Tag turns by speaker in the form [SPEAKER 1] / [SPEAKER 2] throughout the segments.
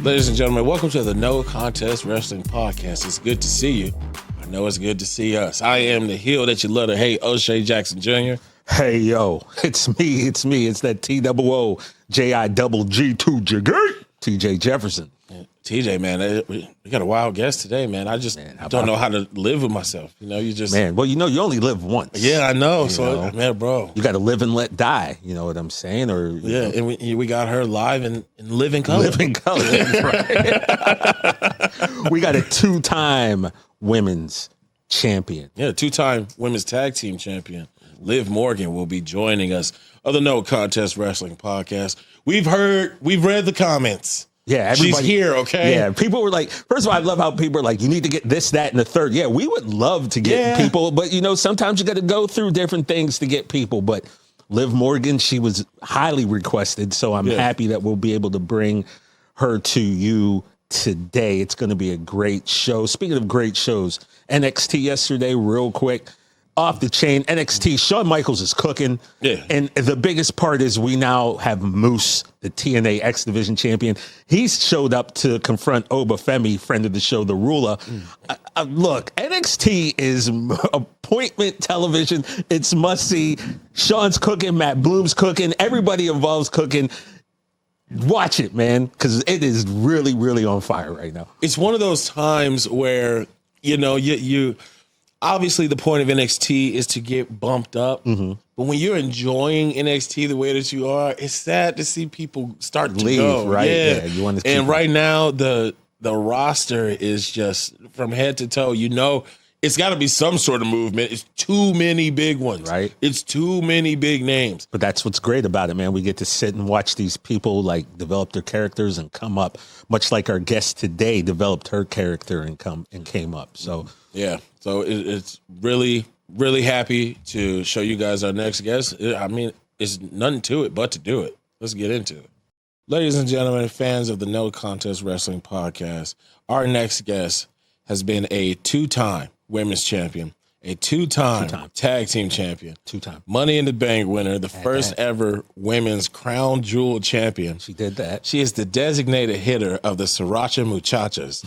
[SPEAKER 1] Ladies and gentlemen, welcome to the No Contest Wrestling Podcast. It's good to see you. I know it's good to see us. I am the heel that you love to hate, O'Shea Jackson Jr.
[SPEAKER 2] Hey, yo, it's me. It's that TWOJIGG2 TJ Jefferson.
[SPEAKER 1] TJ, man, we got a wild guest today, man. I just don't know how to live with myself. You know, you just...
[SPEAKER 2] Man, well, you know, you only live once.
[SPEAKER 1] Yeah, I know. So, man, bro.
[SPEAKER 2] You got to live and let die. You know what I'm saying? Or
[SPEAKER 1] yeah, and we got her live and live in color.
[SPEAKER 2] Live in color, right? We got a two-time women's champion.
[SPEAKER 1] Yeah, two-time women's tag team champion. Liv Morgan will be joining us of the No Contest Wrestling Podcast. We've read the comments.
[SPEAKER 2] Yeah,
[SPEAKER 1] she's here, okay?
[SPEAKER 2] Yeah, people were like, first of all, I love how people are like, you need to get this, that, and the third. Yeah, we would love to get people, but, you know, sometimes you got to go through different things to get people. But Liv Morgan, she was highly requested, so I'm happy that we'll be able to bring her to you today. It's going to be a great show. Speaking of great shows, NXT yesterday, real quick. Off the chain, NXT, Shawn Michaels is cooking. Yeah. And the biggest part is we now have Moose, the TNA X Division champion. He's showed up to confront Obafemi, friend of the show, The Ruler. Look, NXT is appointment television. It's must-see. Shawn's cooking, Matt Bloom's cooking, everybody involved's cooking. Watch it, man, because it is really, really on fire right now.
[SPEAKER 1] It's one of those times where, you know, you obviously, the point of NXT is to get bumped up. Mm-hmm. But when you're enjoying NXT the way that you are, it's sad to see people start to
[SPEAKER 2] leave,
[SPEAKER 1] go.
[SPEAKER 2] Right?
[SPEAKER 1] Yeah.
[SPEAKER 2] You want to
[SPEAKER 1] and right now, the roster is just from head to toe. You know, it's got to be some sort of movement. It's too many big ones.
[SPEAKER 2] Right.
[SPEAKER 1] It's too many big names.
[SPEAKER 2] But that's what's great about it, man. We get to sit and watch these people like develop their characters and come up, much like our guest today developed her character and came up. So
[SPEAKER 1] yeah. So it's really, really happy to show you guys our next guest. I mean, it's nothing to it but to do it. Let's get into it. Ladies and gentlemen, fans of the No Contest Wrestling Podcast, our next guest has been a two-time women's champion, a two-time tag team champion,
[SPEAKER 2] two-time
[SPEAKER 1] Money in the Bank winner, the first ever women's crown jewel champion.
[SPEAKER 2] She did that.
[SPEAKER 1] She is the designated hitter of the Sriracha Muchachas,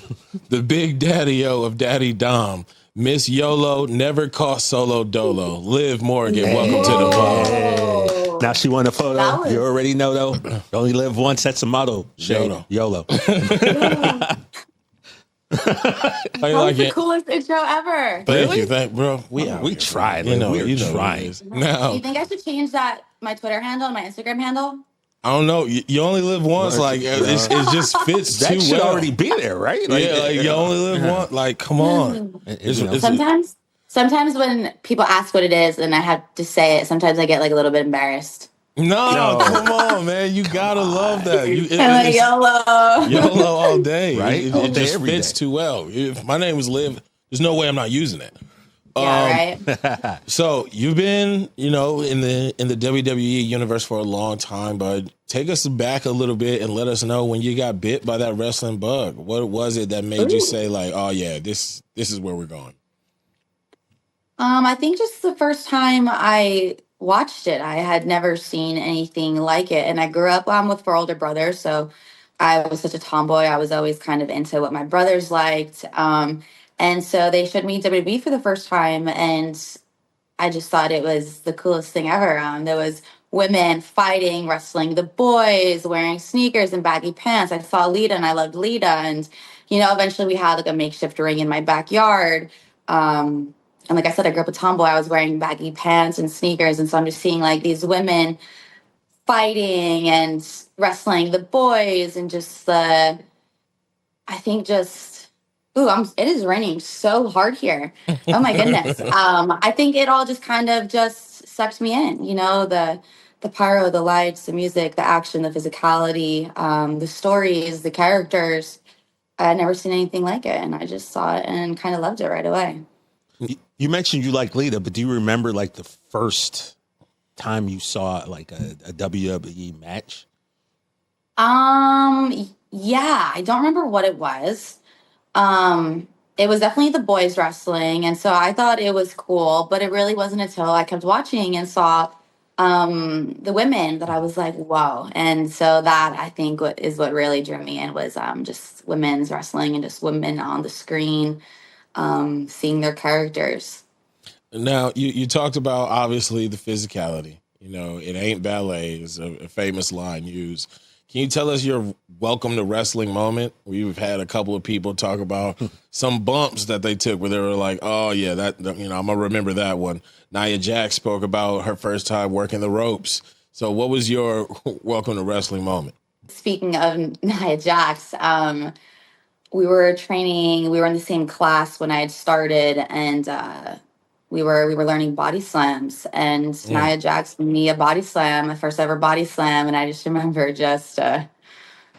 [SPEAKER 1] the big daddy-o of Daddy Dom, Miss YOLO, never caught solo dolo. Liv Morgan, welcome to the pod.
[SPEAKER 2] Hey. Now she won a photo. You already know, though. You only live once. That's a motto. YOLO.
[SPEAKER 3] That was the coolest intro ever.
[SPEAKER 1] Thank you, bro.
[SPEAKER 2] We tried.
[SPEAKER 1] You know,
[SPEAKER 2] we tried.
[SPEAKER 1] Now,
[SPEAKER 3] you think I should change my Twitter handle and my Instagram handle?
[SPEAKER 1] I don't know. You only live once. Like it just fits
[SPEAKER 2] that
[SPEAKER 1] too
[SPEAKER 2] should
[SPEAKER 1] well.
[SPEAKER 2] already be there, right? Like,
[SPEAKER 1] yeah, like you only live once. Like, come on.
[SPEAKER 3] Sometimes when people ask what it is and I have to say it, sometimes I get like a little bit embarrassed.
[SPEAKER 1] No, come on, man. You gotta love that.
[SPEAKER 3] I'm like
[SPEAKER 1] YOLO all day,
[SPEAKER 2] right?
[SPEAKER 1] It just fits too well. If my name was Liv, there's no way I'm not using it.
[SPEAKER 3] Yeah, right.
[SPEAKER 1] So you've been, you know, in the WWE universe for a long time, but take us back a little bit and let us know when you got bit by that wrestling bug. What was it that made you say like, oh yeah, this is where we're going?
[SPEAKER 3] I think just the first time I watched it, I had never seen anything like it, and I grew up with four older brothers, so I was such a tomboy. I was always kind of into what my brothers liked. And so they showed me WWE for the first time, and I just thought it was the coolest thing ever. There was women fighting, wrestling the boys, wearing sneakers and baggy pants. I saw Lita, and I loved Lita. And, you know, eventually we had like a makeshift ring in my backyard. And like I said, I grew up a tomboy. I was wearing baggy pants and sneakers. And so I'm just seeing like these women fighting and wrestling the boys and just it is raining so hard here. Oh my goodness. I think it all just kind of just sucked me in, you know, the pyro, the lights, the music, the action, the physicality, the stories, the characters. I had never seen anything like it, and I just saw it and kind of loved it right away.
[SPEAKER 2] You mentioned you like Lita, but do you remember like the first time you saw like a WWE match?
[SPEAKER 3] Yeah, I don't remember what it was. It was definitely the boys wrestling, and so I thought it was cool, but it really wasn't until I kept watching and saw the women that I was like, whoa. And so that I think is what really drew me in was just women's wrestling and just women on the screen, seeing their characters.
[SPEAKER 1] Now, you talked about, obviously, the physicality. You know, it ain't ballet is a famous line used. Can you tell us your welcome to wrestling moment? We've had a couple of people talk about some bumps that they took where they were like, oh, yeah, that, you know, I'm going to remember that one. Nia Jax spoke about her first time working the ropes. So what was your welcome to wrestling moment?
[SPEAKER 3] Speaking of Nia Jax, we were training, we were in the same class when I had started, and we were learning body slams, and Nia Jax gave me a body slam, my first ever body slam, and I just remember just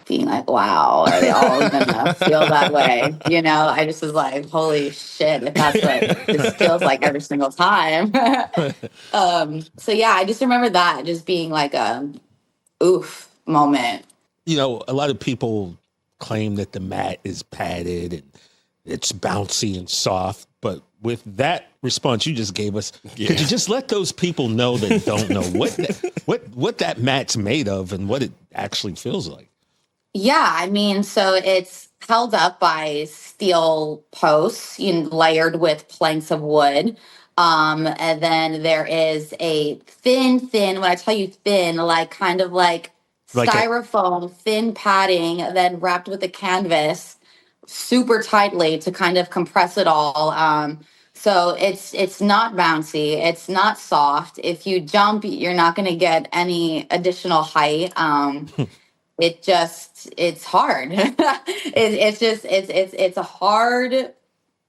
[SPEAKER 3] being like, wow, are they all gonna feel that way? You know, I just was like, holy shit, if that's what this feels like every single time. So yeah, I just remember that just being like a oof moment.
[SPEAKER 2] You know, a lot of people claim that the mat is padded and it's bouncy and soft, but with that response you just gave us, could you just let those people know that don't know what that mat's made of and what it actually feels like?
[SPEAKER 3] Yeah, I mean, so it's held up by steel posts, layered with planks of wood. And then there is a thin, when I tell you thin, like kind of like styrofoam, thin padding, then wrapped with a canvas super tightly to kind of compress it all. So it's not bouncy, it's not soft. If you jump, you're not going to get any additional height. It's hard.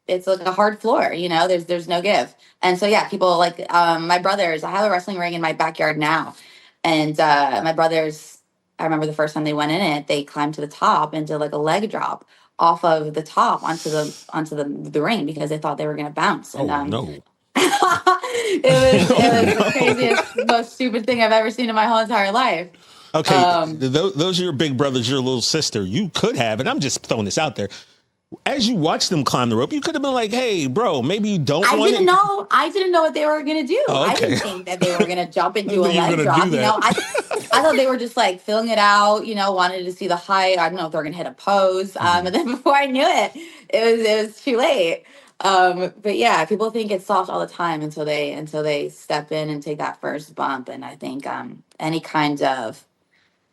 [SPEAKER 3] It's like a hard floor, there's no give. And so, yeah, people like, my brothers, I have a wrestling ring in my backyard now. And, my brothers, I remember the first time they went in it, they climbed to the top and did like a leg drop off of the top onto the ring because they thought they were going to bounce. And,
[SPEAKER 2] no.
[SPEAKER 3] it was the craziest, most stupid thing I've ever seen in my whole entire life.
[SPEAKER 2] Okay, those are your big brothers, your little sister. You could have, and I'm just throwing this out there. As you watch them climb the rope, you could have been like, "Hey, bro, maybe you don't." I didn't
[SPEAKER 3] know what they were gonna do.
[SPEAKER 2] Oh, okay.
[SPEAKER 3] I didn't think that they were gonna jump and do a leg drop. I thought they were just like filling it out. Wanted to see the height. I don't know if they were gonna hit a pose. And then before I knew it, it was too late. But yeah, people think it's soft all the time until they step in and take that first bump. And I think any kind of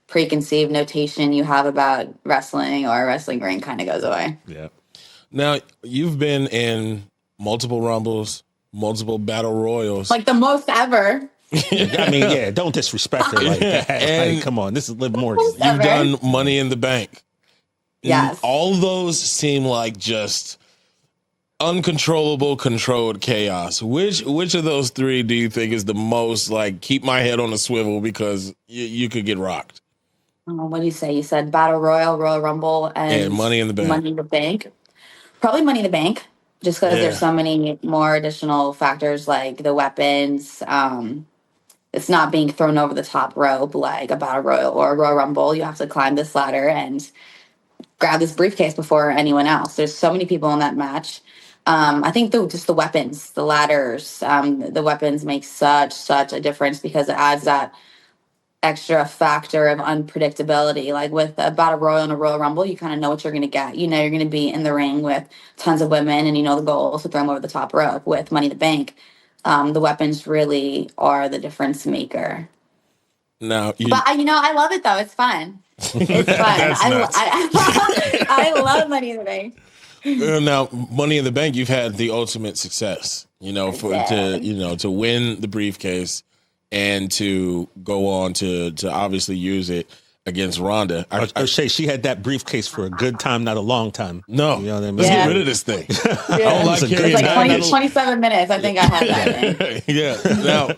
[SPEAKER 3] preconceived notation you have about wrestling or a wrestling ring kind of goes away.
[SPEAKER 1] Yeah. Now, you've been in multiple Rumbles, multiple Battle Royals.
[SPEAKER 3] Like the most ever.
[SPEAKER 2] I mean, yeah, don't disrespect her like that. And come on, this is Liv Morgan.
[SPEAKER 1] You've done Money in the Bank.
[SPEAKER 3] Yes.
[SPEAKER 1] All those seem like just uncontrollable, controlled chaos. Which of those three do you think is the most like keep my head on a swivel because you could get rocked?
[SPEAKER 3] What do you say? You said Battle Royal, Royal Rumble, and
[SPEAKER 1] Money in the Bank.
[SPEAKER 3] Money in the Bank. Probably Money in the Bank, just because there's so many more additional factors like the weapons. It's not being thrown over the top rope like a Battle Royal or a Royal Rumble. You have to climb this ladder and grab this briefcase before anyone else. There's so many people in that match. I think just the weapons, the ladders, the weapons make such a difference because it adds that extra factor of unpredictability. Like with a Battle Royal and a Royal Rumble, you kind of know what you're going to get. You're going to be in the ring with tons of women and the goal is to throw them over the top rope. With Money in the Bank, the weapons really are the difference maker.
[SPEAKER 1] Now,
[SPEAKER 3] but I love it though. It's fun. It's fun. I love Money in the Bank.
[SPEAKER 1] Now, Money in the Bank, you've had the ultimate success, to win the briefcase and to go on to obviously use it against Ronda.
[SPEAKER 2] I say she had that briefcase for a good time, not a long time.
[SPEAKER 1] No,
[SPEAKER 2] what I mean?
[SPEAKER 1] Let's get rid of this thing. I don't like carrying
[SPEAKER 3] like 27 minutes. I think I had that thing.
[SPEAKER 1] Yeah. Now,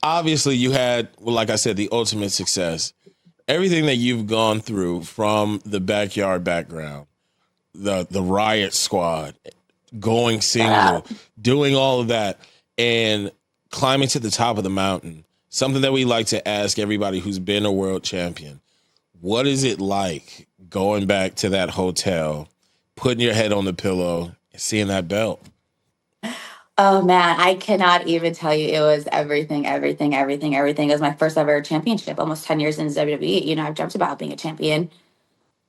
[SPEAKER 1] obviously, you had, like I said, the ultimate success. Everything that you've gone through from the backyard background, the Riott Squad, going single, doing all of that, and climbing to the top of the mountain, something that we like to ask everybody who's been a world champion. What is it like going back to that hotel, putting your head on the pillow, and seeing that belt?
[SPEAKER 3] Oh man, I cannot even tell you. It was everything, everything, everything, everything. It was my first ever championship, almost 10 years in WWE. You know, I've dreamt about being a champion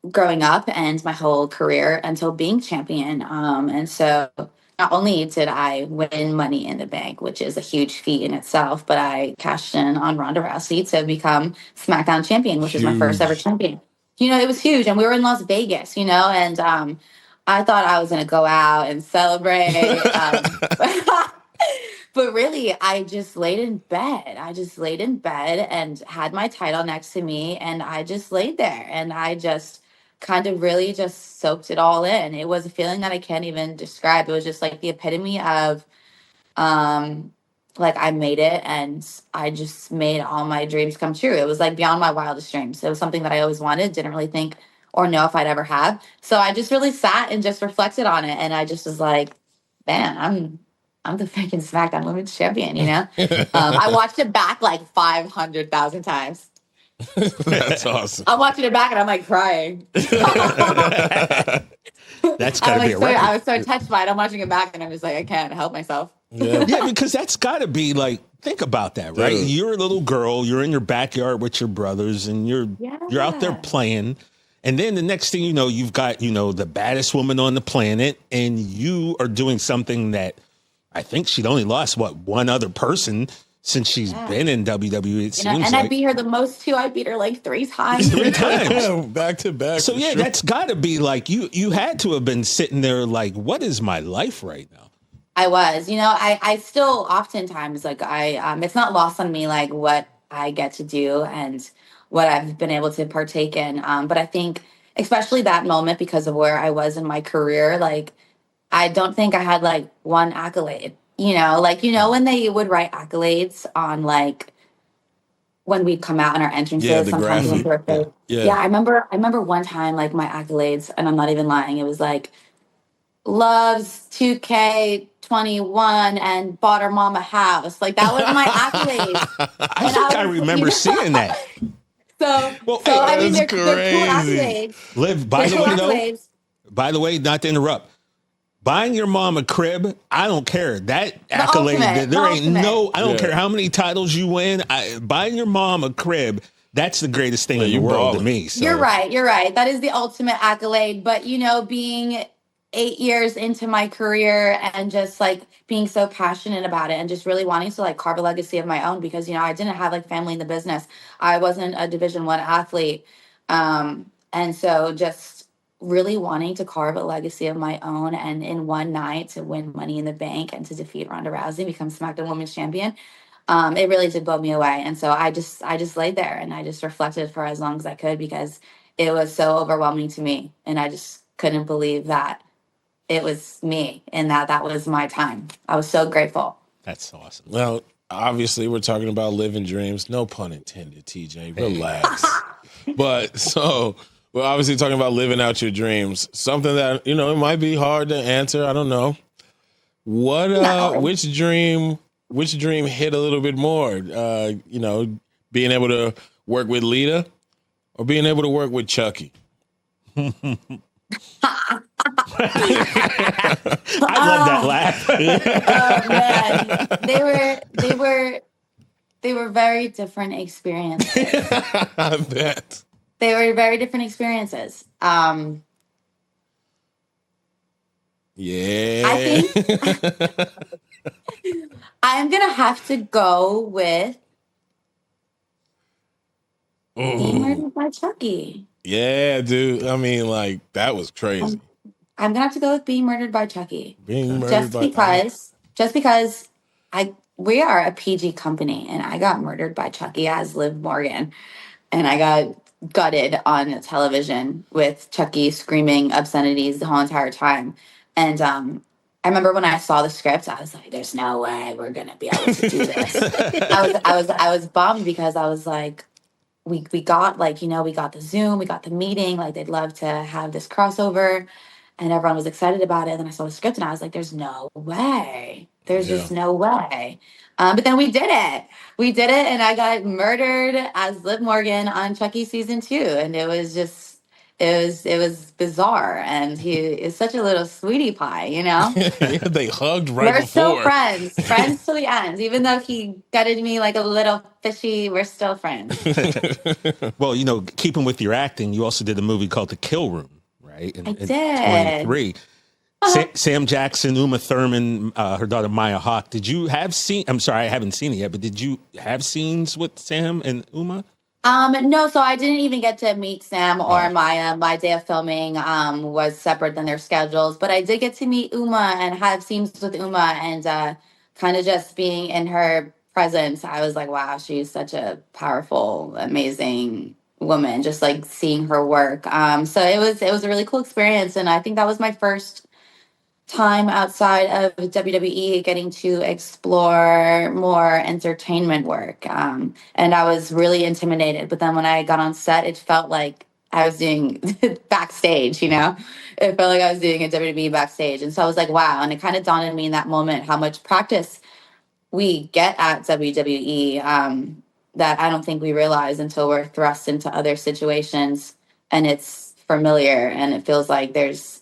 [SPEAKER 3] growing up and my whole career until being champion. And so not only did I win Money in the Bank, which is a huge feat in itself, but I cashed in on Ronda Rousey to become SmackDown champion, which is my first ever
[SPEAKER 1] Huge.
[SPEAKER 3] champion. You know, it was huge. And we were in Las Vegas, you know, and I thought I was going to go out and celebrate. But really, I just laid in bed. I just laid in bed and had my title next to me, and I just laid there and I just kind of really just soaked it all in. It was a feeling that I can't even describe. It was just like the epitome of um like I made it and I just made all my dreams come true. It was like beyond my wildest dreams. It was something that I always wanted, didn't really think or know if I'd ever have. So I just really sat and just reflected on it, and I just was like, man, I'm the freaking SmackDown Women's Champion, you know? I watched it back like 500,000 times.
[SPEAKER 1] That's awesome.
[SPEAKER 3] I'm watching it back and I'm like crying.
[SPEAKER 2] That's gotta be a record.
[SPEAKER 3] I was so touched by it. I'm watching it back and I'm just like, I can't help myself.
[SPEAKER 1] Yeah.
[SPEAKER 2] Yeah, because that's gotta be like, think about that, right?
[SPEAKER 1] Dude.
[SPEAKER 2] You're a little girl, you're in your backyard with your brothers, and you're out there playing. And then the next thing you know, you've got, you know, the baddest woman on the planet, and you are doing something that I think she'd only lost, one other person since she's been in WWE. It seems
[SPEAKER 3] and
[SPEAKER 2] like.
[SPEAKER 3] I beat her the most too. I beat her like 3 times.
[SPEAKER 2] 3 times.
[SPEAKER 1] Yeah, back to back.
[SPEAKER 2] So yeah,
[SPEAKER 1] sure.
[SPEAKER 2] that's got to be like you had to have been sitting there like, what is my life right now?
[SPEAKER 3] I was, you know, I still oftentimes like it's not lost on me like what I get to do and what I've been able to partake in. But I think especially that moment, because of where I was in my career, like I don't think I had like one accolade, you know, like, you know, when they would write accolades on like when we'd come out in our entrances,
[SPEAKER 1] Yeah, the
[SPEAKER 3] sometimes
[SPEAKER 1] graphic.
[SPEAKER 3] when we were
[SPEAKER 1] Yeah.
[SPEAKER 3] I remember one time like my accolades, and I'm not even lying, it was like loves 2K21 and bought her mom a house. Like that was my accolades.
[SPEAKER 2] I think I remember seeing that.
[SPEAKER 3] So
[SPEAKER 2] Well,
[SPEAKER 3] I mean, they're
[SPEAKER 1] that's
[SPEAKER 3] cool
[SPEAKER 1] crazy.
[SPEAKER 3] accolades.
[SPEAKER 2] Liv, by
[SPEAKER 3] They're
[SPEAKER 2] the
[SPEAKER 3] cool
[SPEAKER 2] way, though,
[SPEAKER 3] accolades.
[SPEAKER 2] by the way, not to interrupt, buying your mom a crib, I don't care. That accolade,
[SPEAKER 3] ultimate,
[SPEAKER 2] there
[SPEAKER 3] the
[SPEAKER 2] ain't
[SPEAKER 3] ultimate.
[SPEAKER 2] no, I don't
[SPEAKER 1] Yeah.
[SPEAKER 2] care how many titles you win. Buying your mom a crib, that's the greatest thing
[SPEAKER 1] Yeah,
[SPEAKER 2] in the
[SPEAKER 1] you
[SPEAKER 2] world to
[SPEAKER 1] ballin'.
[SPEAKER 2] me. So.
[SPEAKER 3] You're right. That is the ultimate accolade. But, you know, being 8 years into my career and just like being so passionate about it and just really wanting to like carve a legacy of my own, because, you know, I didn't have like family in the business. I wasn't a Division I athlete. And so just really wanting to carve a legacy of my own, and in one night to win Money in the Bank and to defeat Ronda Rousey, become SmackDown Women's Champion. It really did blow me away. And so I just laid there and I just reflected for as long as I could, because it was so overwhelming to me. And I just couldn't believe that it was me and that was my time. I was so grateful.
[SPEAKER 2] That's awesome.
[SPEAKER 1] Well, obviously, we're talking about living dreams. No pun intended, TJ. Relax. But so we're obviously talking about living out your dreams. Something that, you know, it might be hard to answer. I don't know. What? Which dream hit a little bit more? You know, being able to work with Lita or being able to work with Chucky?
[SPEAKER 2] I love that laugh.
[SPEAKER 3] Oh man, they were very different experiences.
[SPEAKER 1] I bet.
[SPEAKER 3] They were very different experiences.
[SPEAKER 1] Yeah.
[SPEAKER 3] I think I'm gonna have to go with Being Murdered by Chucky.
[SPEAKER 1] Yeah, dude. I mean, like, that was crazy.
[SPEAKER 3] I'm gonna have to go with Being Murdered by Chucky.
[SPEAKER 1] Being murdered
[SPEAKER 3] Just because we are a PG company, and I got murdered by Chucky as Liv Morgan, and I got gutted on television with Chucky screaming obscenities the whole entire time. And I remember when I saw the script, I was like, "There's no way we're gonna be able to do this." I was bummed, because I was like, we got like, you know, we got the Zoom, we got the meeting, like they'd love to have this crossover, and everyone was excited about it. And then I saw the script and I was like, there's no way. There's just no way. But then we did it. We did it, and I got murdered as Liv Morgan on Chucky season 2. And it it was bizarre, and he is such a little sweetie pie, you know.
[SPEAKER 1] Yeah, they hugged right
[SPEAKER 3] We're still
[SPEAKER 1] before.
[SPEAKER 3] friends till the end. Even though he gutted me like a little fishy, we're still friends.
[SPEAKER 2] Well, keeping with your acting, you also did a movie called The Kill Room, right?
[SPEAKER 3] I
[SPEAKER 2] In
[SPEAKER 3] did.
[SPEAKER 2] 23. Sam Jackson, Uma Thurman, her daughter Maya Hawke. Did you have I'm sorry, I haven't seen it yet, but did you have scenes with Sam and Uma?
[SPEAKER 3] No, so I didn't even get to meet Sam or Maya. My day of filming was separate than their schedules, but I did get to meet Uma and have scenes with Uma, and kind of just being in her presence, I was like, wow, she's such a powerful, amazing woman. Just like seeing her work. So it was a really cool experience, and I think that was my first time outside of WWE getting to explore more entertainment work. And I was really intimidated. But then when I got on set, it felt like I was doing backstage, you know? It felt like I was doing a WWE backstage. And so I was like, wow. And it kind of dawned on me in that moment how much practice we get at WWE that I don't think we realize until we're thrust into other situations and it's familiar and it feels like there's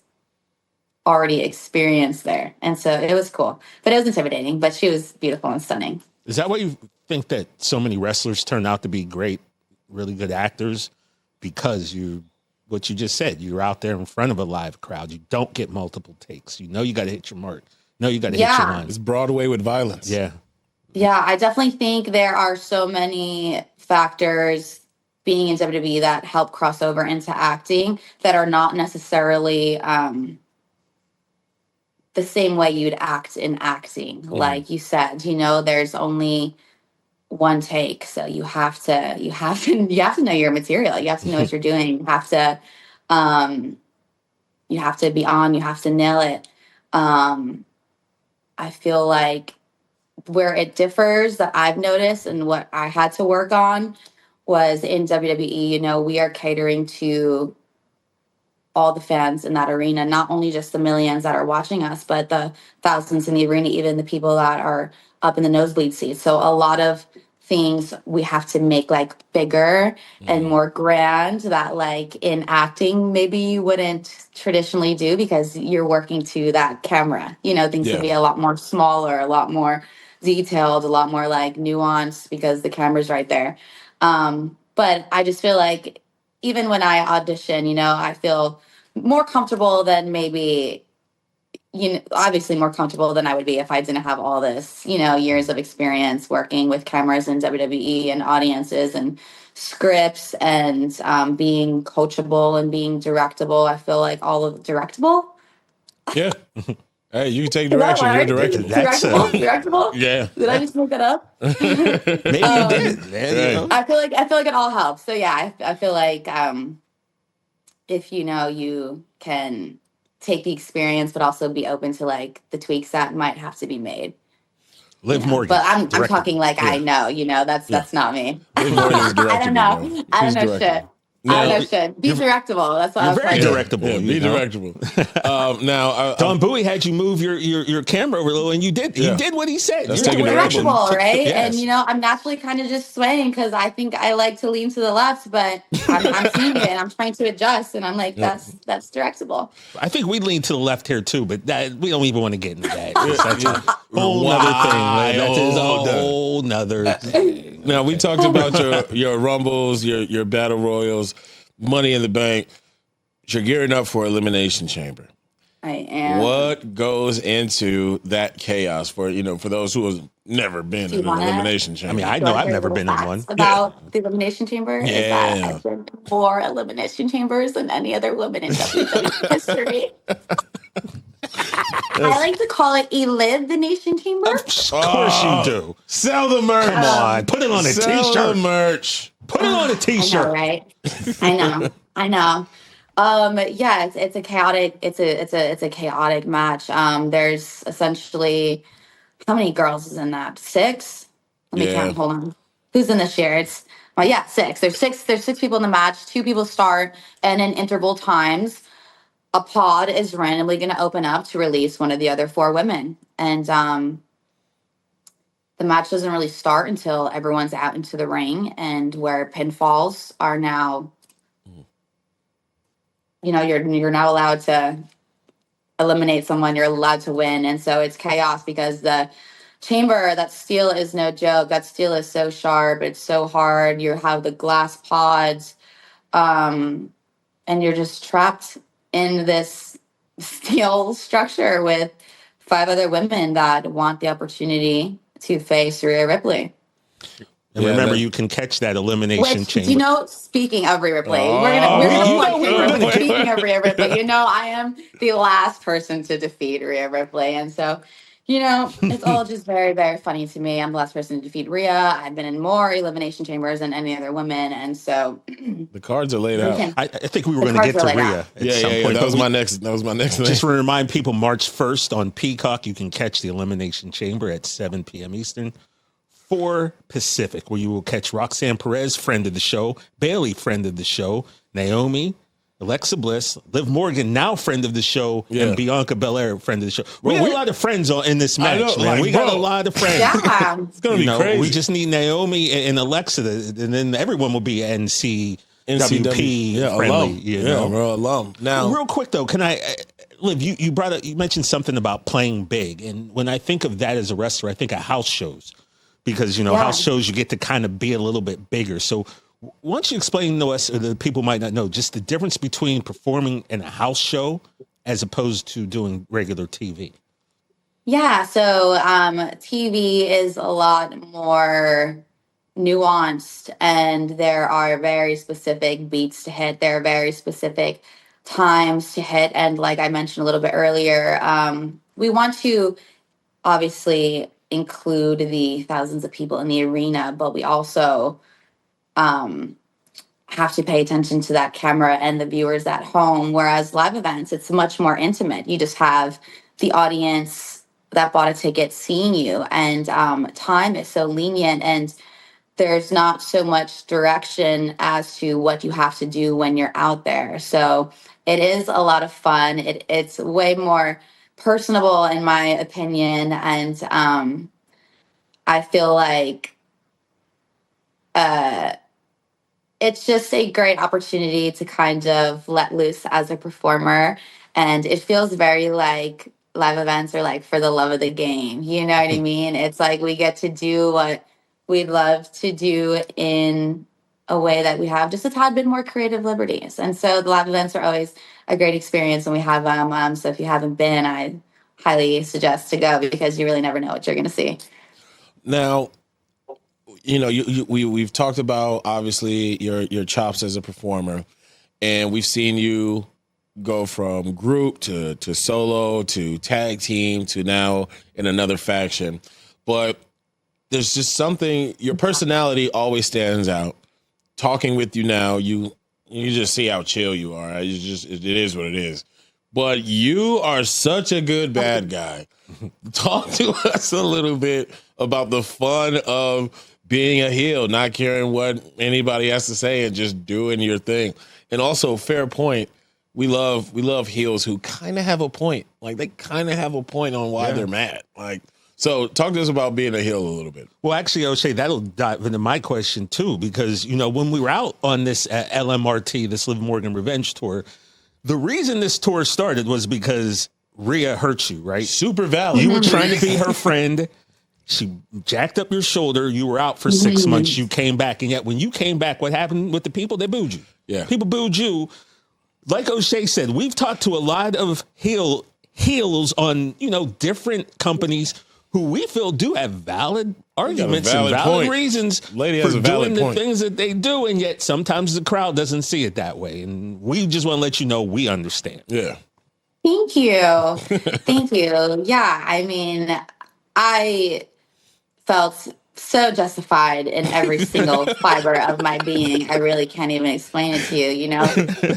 [SPEAKER 3] already experience there. And so it was cool, but it was intimidating, but she was beautiful and stunning.
[SPEAKER 2] Is that why you think that so many wrestlers turn out to be great, really good actors? Because what you just said, you're out there in front of a live crowd. You don't get multiple takes. You got to hit your mark. You got to hit your line.
[SPEAKER 1] It's Broadway with violence.
[SPEAKER 2] Yeah.
[SPEAKER 3] Yeah, I definitely think there are so many factors being in WWE that help cross over into acting that are not necessarily the same way you'd act in acting. Mm. Like you said, there's only one take, so you have to know your material. You have to know what you're doing. You have to be on. You have to nail it. I feel like where it differs that I've noticed and what I had to work on was in WWE. We are catering to all the fans in that arena, not only just the millions that are watching us, but the thousands in the arena, even the people that are up in the nosebleed seats. So a lot of things we have to make like bigger and more grand that like in acting, maybe you wouldn't traditionally do because you're working to that camera. Things would be a lot more smaller, a lot more detailed, a lot more like nuanced because the camera's right there. But I just feel like even when I audition, I feel more comfortable than maybe, obviously more comfortable than I would be if I didn't have all this, years of experience working with cameras and WWE and audiences and scripts and being coachable and being directable. I feel like all of directable.
[SPEAKER 1] Yeah. Hey, you can take direction. You're directable.
[SPEAKER 3] Directable?
[SPEAKER 1] Yeah.
[SPEAKER 3] Did I just make that up?
[SPEAKER 2] Maybe you did. Man,
[SPEAKER 3] I feel like it all helps. So yeah, I feel like if you can take the experience, but also be open to like the tweaks that might have to be made.
[SPEAKER 2] Liv Morgan,
[SPEAKER 3] but I'm talking like I know. That's not me.
[SPEAKER 1] Liv Morgan is directable.
[SPEAKER 3] I don't know. I don't know shit. I don't know shit. Be directable. That's what I was
[SPEAKER 2] very
[SPEAKER 3] like.
[SPEAKER 2] directable.
[SPEAKER 1] Yeah, be directable. Now,
[SPEAKER 2] Don Bowie had you move your camera over a little, and you did. You did what he said.
[SPEAKER 1] That's
[SPEAKER 3] You're
[SPEAKER 1] taking direction.
[SPEAKER 3] directable, right?
[SPEAKER 2] Yes.
[SPEAKER 3] And I'm naturally kind of just swaying because I think I like to lean to the left, but I'm seeing it and I'm trying to adjust, and I'm like, that's directable.
[SPEAKER 2] I think we lean to the left here too, but we don't even want to get into that. That's a whole nother thing. That is a whole nother thing.
[SPEAKER 1] Now we talked about your Rumbles, your Battle Royals, Money in the Bank. You're gearing up for Elimination Chamber.
[SPEAKER 3] I am.
[SPEAKER 1] What goes into that chaos for those who have never been in an Elimination Chamber?
[SPEAKER 2] I mean, I know I've never been in one.
[SPEAKER 3] About the Elimination Chamber is that
[SPEAKER 1] Yeah.
[SPEAKER 3] I've been to more Elimination Chambers than any other woman in WWE history. I like to call it Liv the Nation Chamber.
[SPEAKER 2] Of course you do.
[SPEAKER 1] Sell the merch.
[SPEAKER 2] Come on, put it on a
[SPEAKER 1] Sell
[SPEAKER 2] t-shirt.
[SPEAKER 1] the merch.
[SPEAKER 2] Put it on a t-shirt.
[SPEAKER 3] I know, right? I know. Yeah, it's a chaotic. It's a chaotic match. There's essentially how many girls is in that? 6. Let me count. Hold on. Who's in this year? It's 6. There's 6. There's 6 people in the match. 2 people start, and in interval times, a pod is randomly going to open up to release one of the other 4 women, and the match doesn't really start until everyone's out into the ring, and where pinfalls are now you're not allowed to eliminate someone, you're allowed to win. And so it's chaos because the chamber, that steel is no joke. That steel is so sharp, it's so hard. You have the glass pods, and you're just trapped in this steel structure with 5 other women that want the opportunity to face Rhea Ripley.
[SPEAKER 2] And remember, you can catch that elimination chamber.
[SPEAKER 3] Speaking of Rhea Ripley, speaking of Rhea Ripley, I am the last person to defeat Rhea Ripley. And so, it's all just very, very funny to me. I'm the last person to defeat Rhea. I've been in more elimination chambers than any other woman. And so
[SPEAKER 1] the cards are laid out.
[SPEAKER 2] I think we were going to get to Rhea at some point.
[SPEAKER 1] That was my next thing.
[SPEAKER 2] Just to remind people, March 1st on Peacock, you can catch the elimination chamber at 7 p.m. Eastern. 4 Pacific, where you will catch Roxanne Perez, friend of the show, Bailey, friend of the show, Naomi, Alexa Bliss, Liv Morgan, now friend of the show, and Bianca Belair, friend of the show. We got a lot of friends in this match, man. We got a lot of friends.
[SPEAKER 3] Yeah.
[SPEAKER 1] It's going to be crazy.
[SPEAKER 2] We just need Naomi and Alexa, and then everyone will be NCWP friendly.
[SPEAKER 1] Alum. Now,
[SPEAKER 2] real quick though, can I, Liv? You mentioned something about playing big, and when I think of that as a wrestler, I think of house shows. Because, house shows, you get to kind of be a little bit bigger. So why don't you explain to us, or the people might not know, just the difference between performing in a house show as opposed to doing regular TV?
[SPEAKER 3] Yeah, so TV is a lot more nuanced, and there are very specific beats to hit. There are very specific times to hit. And like I mentioned a little bit earlier, we want to obviously include the thousands of people in the arena, but we also have to pay attention to that camera and the viewers at home. Whereas live events, it's much more intimate. You just have the audience that bought a ticket seeing you, and time is so lenient, and there's not so much direction as to what you have to do when you're out there. So it is a lot of fun. It's way more personable, in my opinion, and I feel like it's just a great opportunity to kind of let loose as a performer, and it feels very like live events are like for the love of the game. You know what I mean? It's like we get to do what we love to do in a way that we have just a tad bit more creative liberties, and so the live events are always a great experience when we have them. So if you haven't been, I highly suggest to go, because you really never know what you're going to see.
[SPEAKER 1] Now, we've talked about obviously your chops as a performer, and we've seen you go from group to solo to tag team to now in another faction. But there's just something, your personality always stands out. Talking with you now, you just see how chill you are. It is what it is. But you are such a good bad guy. Talk to us a little bit about the fun of being a heel, not caring what anybody has to say and just doing your thing. And also, fair point, we love heels who kind of have a point. Like, they kind of have a point on why they're mad. Like, so talk to us about being a heel a little bit.
[SPEAKER 2] Well, actually, O'Shea, that'll dive into my question too, because, when we were out on this LMRT, this Liv Morgan Revenge Tour, the reason this tour started was because Rhea hurt you, right?
[SPEAKER 1] Super valid.
[SPEAKER 2] You were trying to be her friend. She jacked up your shoulder. You were out for 6 months. You came back. And yet when you came back, what happened with the people? They booed you.
[SPEAKER 1] Yeah.
[SPEAKER 2] People booed you. Like O'Shea said, we've talked to a lot of heels on, different companies who we feel do have valid arguments and valid reasons for doing the things that they do, and yet sometimes the crowd doesn't see it that way. And we just want to let you know we understand.
[SPEAKER 1] Yeah.
[SPEAKER 3] Thank you. Thank you. Yeah, I mean, I felt so justified in every single fiber of my being. I really can't even explain it to you,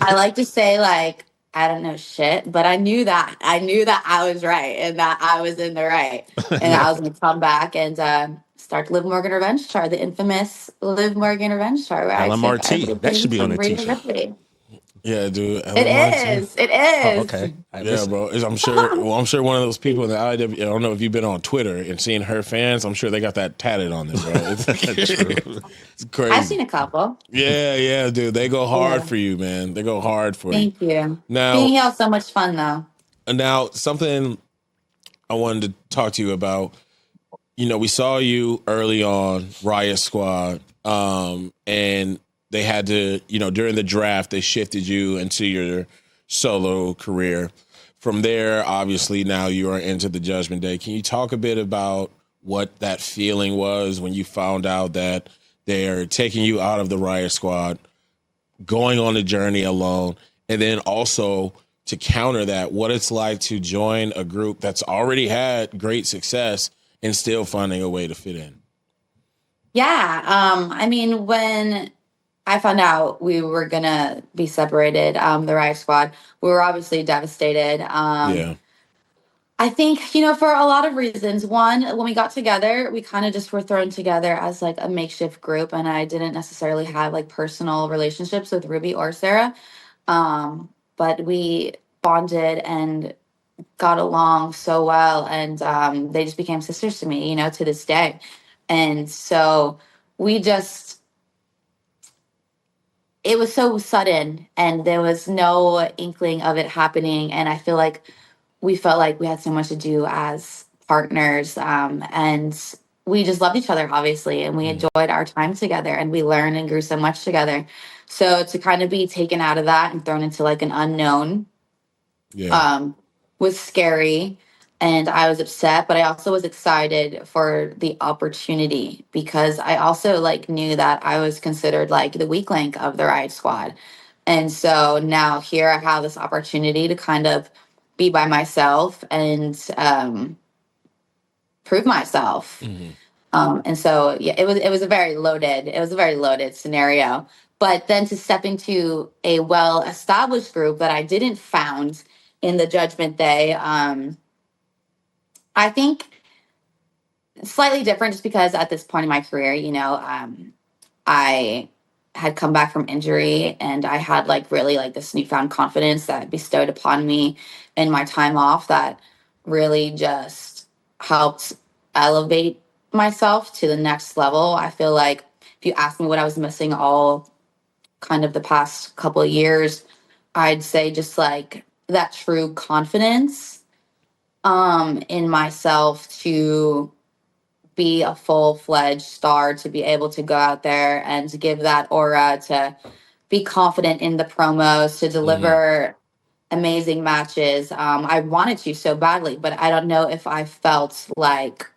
[SPEAKER 3] I like to say, like, I don't know shit, but I knew that I was right and that I was in the right, and I was going to come back and start Liv Morgan Revenge Tour, the infamous Liv Morgan Revenge Tour.
[SPEAKER 2] LMRT. That should be on a t-shirt.
[SPEAKER 1] Yeah, dude.
[SPEAKER 3] It is. It is.
[SPEAKER 2] Oh, okay.
[SPEAKER 1] Yeah, bro. I'm sure. Well, I'm sure one of those people in the IW. I don't know if you've been on Twitter and seen her fans. I'm sure they got that tatted on them, bro. It's, it's crazy.
[SPEAKER 3] I've seen a couple.
[SPEAKER 1] Yeah, dude. They go hard
[SPEAKER 3] Yeah.
[SPEAKER 1] for you, man. They go hard for you.
[SPEAKER 3] Thank you.
[SPEAKER 1] Now,
[SPEAKER 3] Being here is so much fun, though.
[SPEAKER 1] something I wanted to talk to you about. You know, we saw you early on Riott Squad, and they had to, you know, during the draft, they shifted you into your solo career. From there, obviously, now you are into the Judgment Day. Can you talk a bit about what that feeling was when you found out that they're taking you out of the Riott Squad, going on the journey alone, and then also to counter that, what it's like to join a group that's already had great success and still finding a way to fit in?
[SPEAKER 3] Yeah. I mean, when I found out we were going to be separated, the Riott Squad, we were obviously devastated.
[SPEAKER 1] Yeah.
[SPEAKER 3] I think, you know, for a lot of reasons. One, when we got together, we kind of just were thrown together as like a makeshift group. And I didn't necessarily have like personal relationships with Ruby or Sarah. But we bonded and got along so well. And they just became sisters to me, you know, to this day. And so we just, it was so sudden and there was no inkling of it happening. And I feel like we felt like we had so much to do as partners. And we just loved each other, obviously. And we enjoyed our time together and we learned and grew so much together. So to kind of be taken out of that and thrown into like an unknown was scary. And I was upset, but I also was excited for the opportunity because I also like knew that I was considered like the weak link of the Riott Squad. And so now here I have this opportunity to kind of be by myself and prove myself. And so yeah, it was a very loaded scenario. But then to step into a well-established group that I didn't found in the Judgment Day, I think slightly different just because at this point in my career, you know, I had come back from injury and I had like really like this newfound confidence that bestowed upon me in my time off that really just helped elevate myself to the next level. I feel like if you ask me what I was missing all kind of the past couple of years, I'd say just like that true confidence in myself to be a full-fledged star, to be able to go out there and to give that aura, to be confident in the promos, to deliver amazing matches. I wanted to so badly, but I don't know if I felt like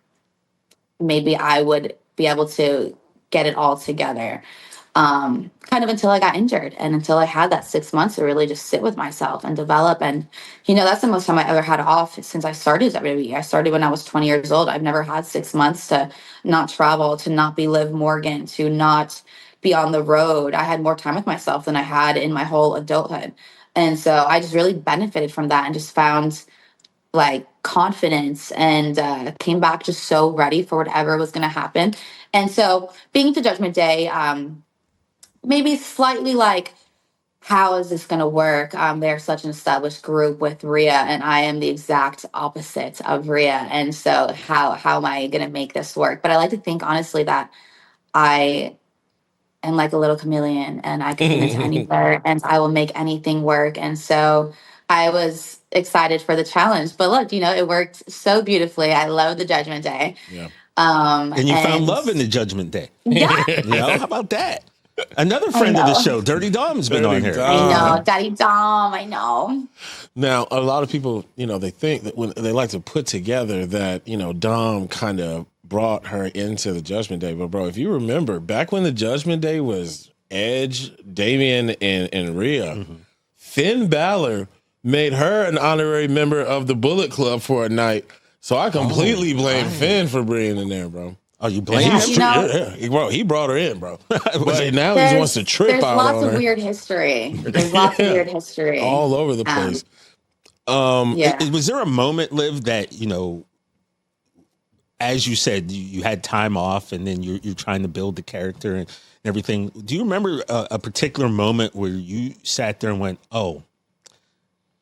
[SPEAKER 3] maybe I would be able to get it all together. Kind of until I got injured and until I had that 6 months to really just sit with myself and develop. And, you know, that's the most time I ever had off since I started WWE. I started when I was 20 years old. I've never had 6 months to not travel, to not be Liv Morgan, to not be on the road. I had more time with myself than I had in my whole adulthood. And so I just really benefited from that and just found like confidence and came back just so ready for whatever was going to happen. And so being to Judgment Day, maybe slightly like, how is this going to work? They're such an established group with Riott, and I am the exact opposite of Riott. And so how am I going to make this work? But I like to think, honestly, that I am like a little chameleon, and I can fit into anywhere, and I will make anything work. And so I was excited for the challenge. But look, you know, it worked so beautifully. I love the Judgment Day.
[SPEAKER 1] Yeah.
[SPEAKER 2] And you found love in the Judgment Day.
[SPEAKER 3] Yeah.
[SPEAKER 2] You know, how about that? Another friend of the show, Dirty Dom's been on here.
[SPEAKER 3] I know, Daddy Dom, I know.
[SPEAKER 1] Now, a lot of people, you know, they think that when they like to put together that, you know, Dom kind of brought her into the Judgment Day. But, bro, if you remember, back when the Judgment Day was Edge, Damian, and Rhea, Finn Balor made her an honorary member of the Bullet Club for a night. So I completely blame Finn for bringing in there, bro.
[SPEAKER 2] Oh, you blame him?
[SPEAKER 1] He brought her in, bro. But now he just wants to trip out on her.
[SPEAKER 3] There's lots of weird history. There's lots of weird history.
[SPEAKER 1] All over the place.
[SPEAKER 2] Was there a moment, Liv, that, you know, as you said, you had time off and then you're trying to build the character everything. Do you remember a particular moment where you sat there and went, "Oh,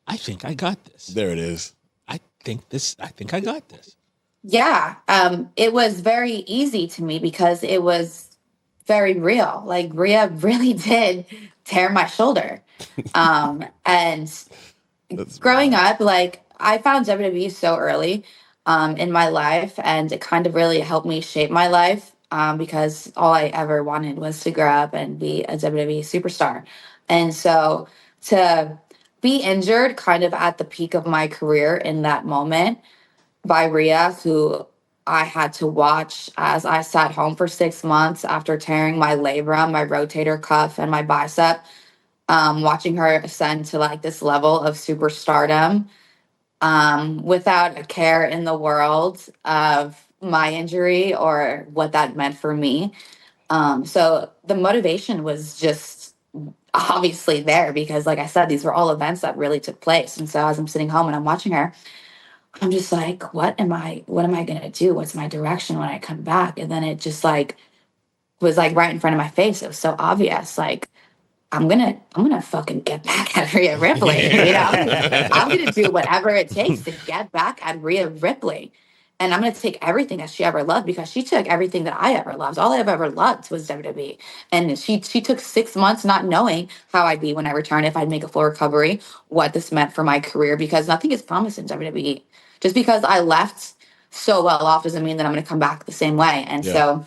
[SPEAKER 2] I think I got this.
[SPEAKER 1] There it is.
[SPEAKER 2] I think I got this."
[SPEAKER 3] Yeah. It was very easy to me because it was very real. Like Rhea really did tear my shoulder. And growing up, like I found WWE so early in my life, and it kind of really helped me shape my life because all I ever wanted was to grow up and be a WWE superstar. And so to be injured kind of at the peak of my career in that moment by Rhea, who I had to watch as I sat home for 6 months after tearing my labrum, my rotator cuff, and my bicep, watching her ascend to like this level of superstardom without a care in the world of my injury or what that meant for me. So the motivation was just obviously there because, like I said, these were all events that really took place. And so as I'm sitting home and I'm watching her, I'm just like, what am I going to do? What's my direction when I come back? And then it just like was like right in front of my face. It was so obvious. Like, I'm gonna fucking get back at Rhea Ripley. You know, I'm gonna do whatever it takes to get back at Rhea Ripley, and I'm gonna take everything that she ever loved because she took everything that I ever loved. All I ever loved was WWE, and she took 6 months not knowing how I'd be when I returned, if I'd make a full recovery, what this meant for my career, because nothing is promised in WWE. Just because I left so well off doesn't mean that I'm gonna come back the same way, and so.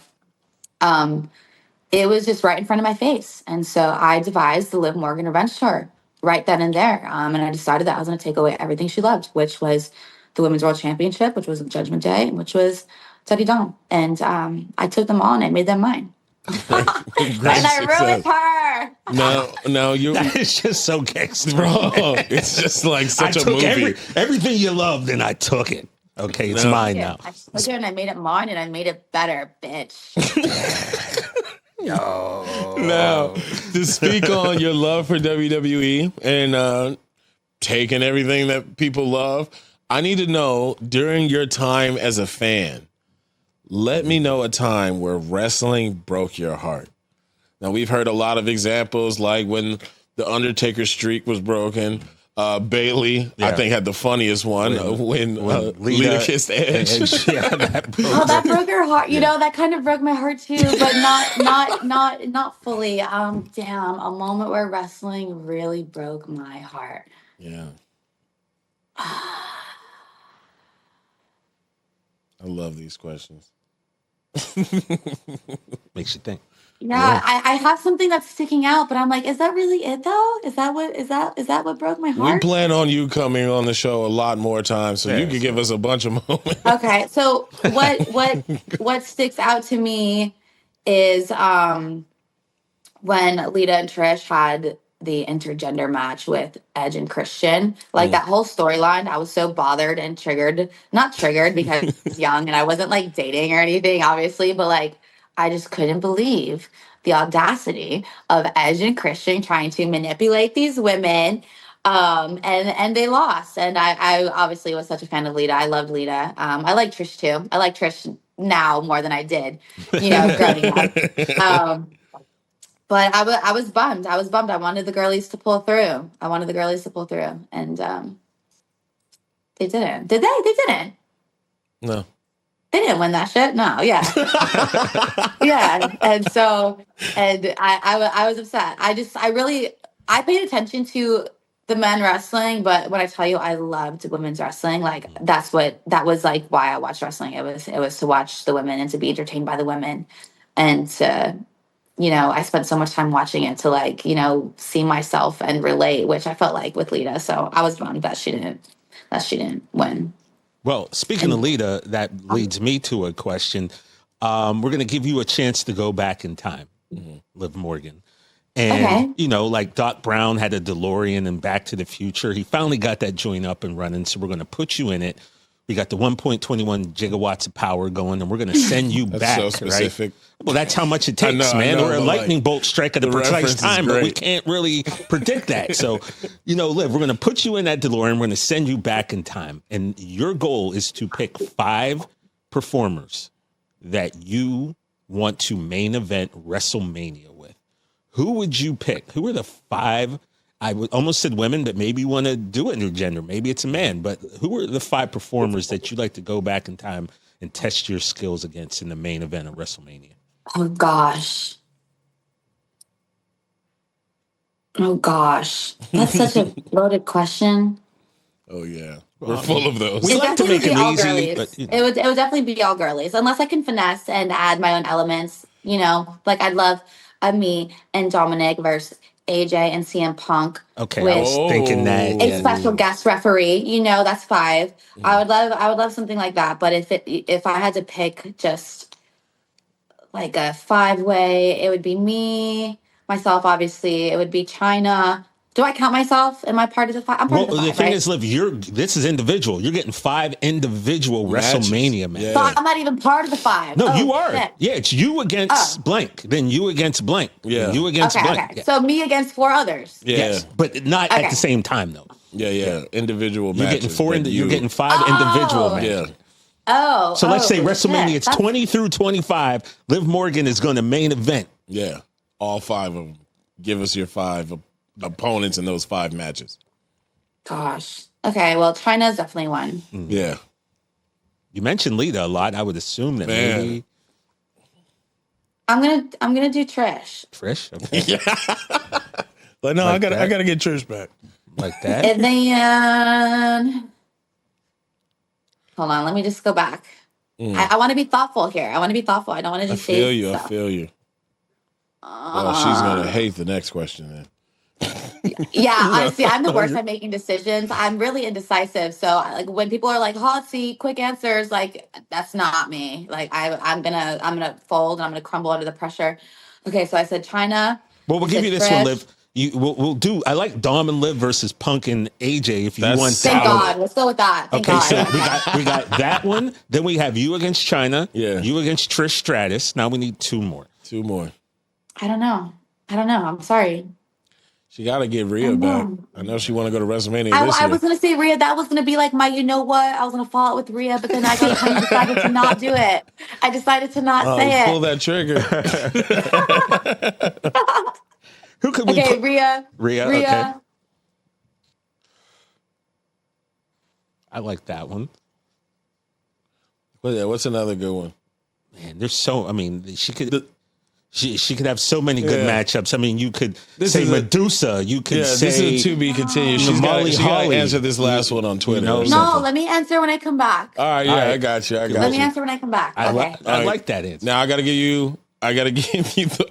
[SPEAKER 3] It was just right in front of my face. And so I devised the Liv Morgan Revenge Tour right then and there. And I decided that I was going to take away everything she loved, which was the Women's World Championship, which was Judgment Day, which was Teddy Dom. And I took them all and I made them mine. And I ruined her.
[SPEAKER 1] No, you.
[SPEAKER 2] That is just so gangster,
[SPEAKER 1] bro. It's just like such a movie.
[SPEAKER 2] Everything you loved, and I took it. Okay, it's mine now.
[SPEAKER 3] I took it and I made it mine, and I made it better, bitch.
[SPEAKER 1] Now, to speak on your love for WWE and taking everything that people love, I need to know during your time as a fan, let me know a time where wrestling broke your heart. Now, we've heard a lot of examples like when the Undertaker streak was broken. Bailey, I think, had the funniest one when Lita kissed Edge.
[SPEAKER 3] That broke her heart. You know, that kind of broke my heart too, but not fully. Damn, a moment where wrestling really broke my heart.
[SPEAKER 1] Yeah. I love these questions.
[SPEAKER 2] Makes you think.
[SPEAKER 3] Yeah, I have something that's sticking out, but I'm like, is that really it though? Is that what broke my heart?
[SPEAKER 1] We plan on you coming on the show a lot more times, so you can give us a bunch of moments.
[SPEAKER 3] Okay, so what sticks out to me is when Lita and Trish had the intergender match with Edge and Christian. Like that whole storyline, I was so bothered and triggered. Not triggered because I was young and I wasn't like dating or anything, obviously, but like I just couldn't believe the audacity of Edge and Christian trying to manipulate these women. And they lost. And I obviously was such a fan of Lita. I loved Lita. I like Trish too. I like Trish now more than I did, you know, growing up. But I was bummed. I wanted the girlies to pull through. And they didn't. Did they? They didn't.
[SPEAKER 1] No.
[SPEAKER 3] They didn't win that shit. No, yeah. Yeah. And so, I was upset. I paid attention to the men wrestling, but when I tell you I loved women's wrestling, like that was like why I watched wrestling. It was to watch the women and to be entertained by the women. And to, you know, I spent so much time watching it to like, you know, see myself and relate, which I felt like with Lita. So I was bummed that she didn't win.
[SPEAKER 2] Well, speaking of Lita, that leads me to a question. We're going to give you a chance to go back in time, Liv Morgan. And, you know, like Doc Brown had a DeLorean and Back to the Future. He finally got that joint up and running. So we're going to put you in it. We got the 1.21 gigawatts of power going, and we're going to send you back.
[SPEAKER 1] So specific.
[SPEAKER 2] Right? Well, that's how much it takes, man. Or a lightning bolt strike at the precise time, but we can't really predict that. So, you know, Liv, we're going to put you in that DeLorean. We're going to send you back in time. And your goal is to pick 5 performers that you want to main event WrestleMania with. who would you pick? Who are the 5? I would almost said women, but maybe you want to do it intergender. Maybe it's a man. But who are the 5 performers that you'd like to go back in time and test your skills against in the main event of WrestleMania?
[SPEAKER 3] Oh gosh. Oh gosh. That's such a loaded question.
[SPEAKER 1] Oh yeah, we're full of those.
[SPEAKER 2] We
[SPEAKER 3] It
[SPEAKER 2] like to
[SPEAKER 3] definitely
[SPEAKER 2] make
[SPEAKER 3] would
[SPEAKER 2] it
[SPEAKER 3] be all
[SPEAKER 2] easy.
[SPEAKER 3] girlies.
[SPEAKER 2] But, you know.
[SPEAKER 3] It would definitely be all girlies, unless I can finesse and add my own elements. You know, like I'd love a me and Dominic versus AJ and CM Punk.
[SPEAKER 2] Okay,
[SPEAKER 3] with
[SPEAKER 2] I was thinking that.
[SPEAKER 3] a special guest referee. You know, that's 5. I would love something like that. But if I had to pick just like a 5-way, it would be me, myself, obviously. It would be China. Do I count myself? Am I part of the 5? I'm part of the 5,
[SPEAKER 2] the thing
[SPEAKER 3] right?
[SPEAKER 2] is, Liv, this is individual. You're getting 5 individual
[SPEAKER 1] Matches.
[SPEAKER 2] WrestleMania matches.
[SPEAKER 3] So I'm not even part of the 5.
[SPEAKER 2] No,
[SPEAKER 3] Oh,
[SPEAKER 2] you are.
[SPEAKER 3] shit.
[SPEAKER 2] Yeah, it's you against blank, then you against blank,
[SPEAKER 1] Yeah.
[SPEAKER 2] then you against
[SPEAKER 3] Okay,
[SPEAKER 2] blank.
[SPEAKER 3] okay.
[SPEAKER 2] Yeah.
[SPEAKER 3] So me against 4 others.
[SPEAKER 1] Yeah,
[SPEAKER 2] Yes, but not at
[SPEAKER 3] Okay.
[SPEAKER 2] the same time though.
[SPEAKER 1] yeah. Individual
[SPEAKER 2] You're
[SPEAKER 1] matches.
[SPEAKER 2] getting 4.
[SPEAKER 1] but
[SPEAKER 2] You're getting 5 individual matches.
[SPEAKER 1] Yeah,
[SPEAKER 3] Oh.
[SPEAKER 2] So let's say
[SPEAKER 3] shit.
[SPEAKER 2] WrestleMania. It's
[SPEAKER 3] That's-
[SPEAKER 2] 20 through 25. Liv Morgan is going to main event.
[SPEAKER 1] yeah. All 5 of them. Give us your 5 opponents in those 5 matches.
[SPEAKER 3] Gosh. Okay, well, China's definitely one.
[SPEAKER 1] Yeah.
[SPEAKER 2] You mentioned Lita a lot. I would assume that
[SPEAKER 1] Man.
[SPEAKER 2] maybe
[SPEAKER 3] I'm gonna do Trish.
[SPEAKER 2] Trish. Okay.
[SPEAKER 1] But no,
[SPEAKER 2] Like
[SPEAKER 1] I
[SPEAKER 2] that?
[SPEAKER 1] gotta get Trish back.
[SPEAKER 2] Like that.
[SPEAKER 3] And then hold on, let me just go back. I want to be thoughtful here. I don't want to
[SPEAKER 1] I
[SPEAKER 3] just
[SPEAKER 1] feel
[SPEAKER 3] say
[SPEAKER 1] you. I
[SPEAKER 3] stuff.
[SPEAKER 1] feel you. Oh, she's gonna hate the next question then.
[SPEAKER 3] Yeah, honestly, I'm the worst at making decisions. I'm really indecisive. So, like, when people are like hot seat, quick answers, like that's not me. Like, I'm gonna fold and I'm gonna crumble under the pressure. Okay, so I said China.
[SPEAKER 2] Well, we'll
[SPEAKER 3] I
[SPEAKER 2] give
[SPEAKER 3] said
[SPEAKER 2] you this
[SPEAKER 3] Trish.
[SPEAKER 2] one, Liv. We'll do. I like Dom and Liv versus Punk and AJ. If you
[SPEAKER 1] That's
[SPEAKER 2] want,
[SPEAKER 3] Thank
[SPEAKER 1] solid.
[SPEAKER 3] God. Let's go with that. Thank
[SPEAKER 2] Okay,
[SPEAKER 3] God.
[SPEAKER 2] so we got that one. Then we have you against China.
[SPEAKER 1] Yeah.
[SPEAKER 2] You against Trish Stratus. Now we need 2 more.
[SPEAKER 1] 2 more.
[SPEAKER 3] I don't know. I'm sorry.
[SPEAKER 1] She gotta get Riott back. I know she want to go to WrestleMania this
[SPEAKER 3] I
[SPEAKER 1] year.
[SPEAKER 3] was gonna say Rhea. That was gonna be like my, you know what? I was gonna fall out with Rhea, but then I decided to not do it. I decided to not say
[SPEAKER 1] Pull
[SPEAKER 3] it.
[SPEAKER 1] that trigger.
[SPEAKER 2] Who could we
[SPEAKER 3] Okay,
[SPEAKER 2] put?
[SPEAKER 3] Rhea.
[SPEAKER 2] Rhea,
[SPEAKER 3] Rhea.
[SPEAKER 2] okay. I like that one.
[SPEAKER 1] What's another good one?
[SPEAKER 2] Man, there's so. I mean, she could. She could have so many good
[SPEAKER 1] Yeah.
[SPEAKER 2] matchups. I mean, you could
[SPEAKER 1] This
[SPEAKER 2] say
[SPEAKER 1] is a-
[SPEAKER 2] Medusa. You could
[SPEAKER 1] Yeah,
[SPEAKER 2] say
[SPEAKER 1] this is to be continued. She's
[SPEAKER 2] Molly
[SPEAKER 1] got to
[SPEAKER 2] Holly.
[SPEAKER 1] answer this last one on Twitter.
[SPEAKER 2] know,
[SPEAKER 1] or
[SPEAKER 2] no,
[SPEAKER 3] No,
[SPEAKER 1] something.
[SPEAKER 3] let me answer when I come back.
[SPEAKER 1] All right, yeah,
[SPEAKER 2] All right.
[SPEAKER 1] I got you.
[SPEAKER 3] Let me
[SPEAKER 1] you.
[SPEAKER 3] answer when I come back.
[SPEAKER 2] I,
[SPEAKER 3] Okay.
[SPEAKER 2] I like that answer.
[SPEAKER 1] Now I gotta give you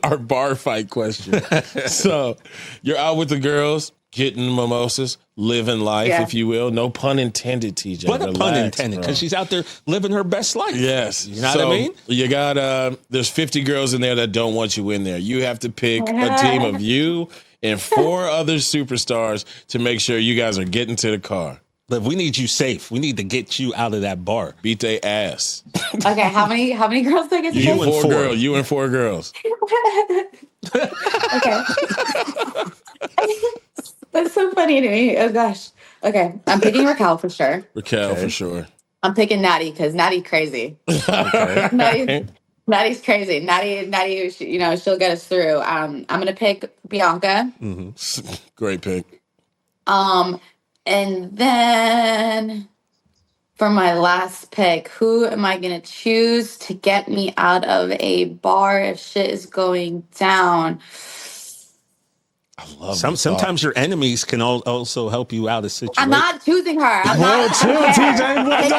[SPEAKER 1] our bar fight question. So you're out with the girls, getting mimosas, living life,
[SPEAKER 3] Yeah.
[SPEAKER 1] if you will. No pun intended, TJ.
[SPEAKER 2] What a pun
[SPEAKER 1] Relax,
[SPEAKER 2] intended,
[SPEAKER 1] bro.
[SPEAKER 2] because she's out there living her best life.
[SPEAKER 1] Yes.
[SPEAKER 2] You know what I mean?
[SPEAKER 1] You got there's 50 girls in there that don't want you in there. You have to pick a team of you and 4 other superstars to make sure you guys are getting to the car.
[SPEAKER 2] Liv, we need you safe. We need to get you out of that bar.
[SPEAKER 1] Beat their ass.
[SPEAKER 3] Okay, how many girls do I get to
[SPEAKER 1] You
[SPEAKER 3] pick?
[SPEAKER 1] and
[SPEAKER 2] and
[SPEAKER 1] 4
[SPEAKER 2] 4.
[SPEAKER 1] girls. You and 4 girls.
[SPEAKER 3] Okay. That's so funny to me. Oh gosh. Okay, I'm picking Raquel for sure.
[SPEAKER 1] Raquel for sure.
[SPEAKER 3] I'm picking Natty because Natty's crazy. Natty's crazy. Natty, she'll get us through. I'm gonna pick Bianca.
[SPEAKER 1] Great pick.
[SPEAKER 3] And then for my last pick, who am I gonna choose to get me out of a bar if shit is going down?
[SPEAKER 2] Sometimes your enemies can also help you out of situations.
[SPEAKER 3] I'm not choosing her. I'm not.
[SPEAKER 1] chill,
[SPEAKER 3] I don't care.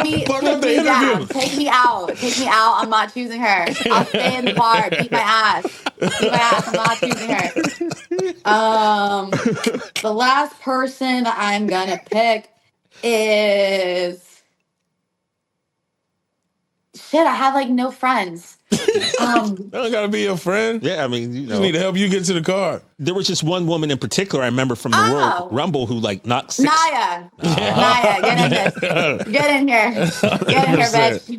[SPEAKER 1] TJ.
[SPEAKER 3] Take me down. Take me out. Take me out. I'm not choosing her. I'll stay in the bar. Beat my ass. I'm not choosing her. The last person I'm gonna pick is shit. I have like no friends.
[SPEAKER 1] I don't gotta be your friend.
[SPEAKER 2] Yeah, I mean,
[SPEAKER 1] Just need to help you get to the car.
[SPEAKER 2] there was just one woman in particular I remember from the
[SPEAKER 3] Oh.
[SPEAKER 2] World Rumble who like knocked 6.
[SPEAKER 3] Naya, get in this. Get in here. Get in here, bitch.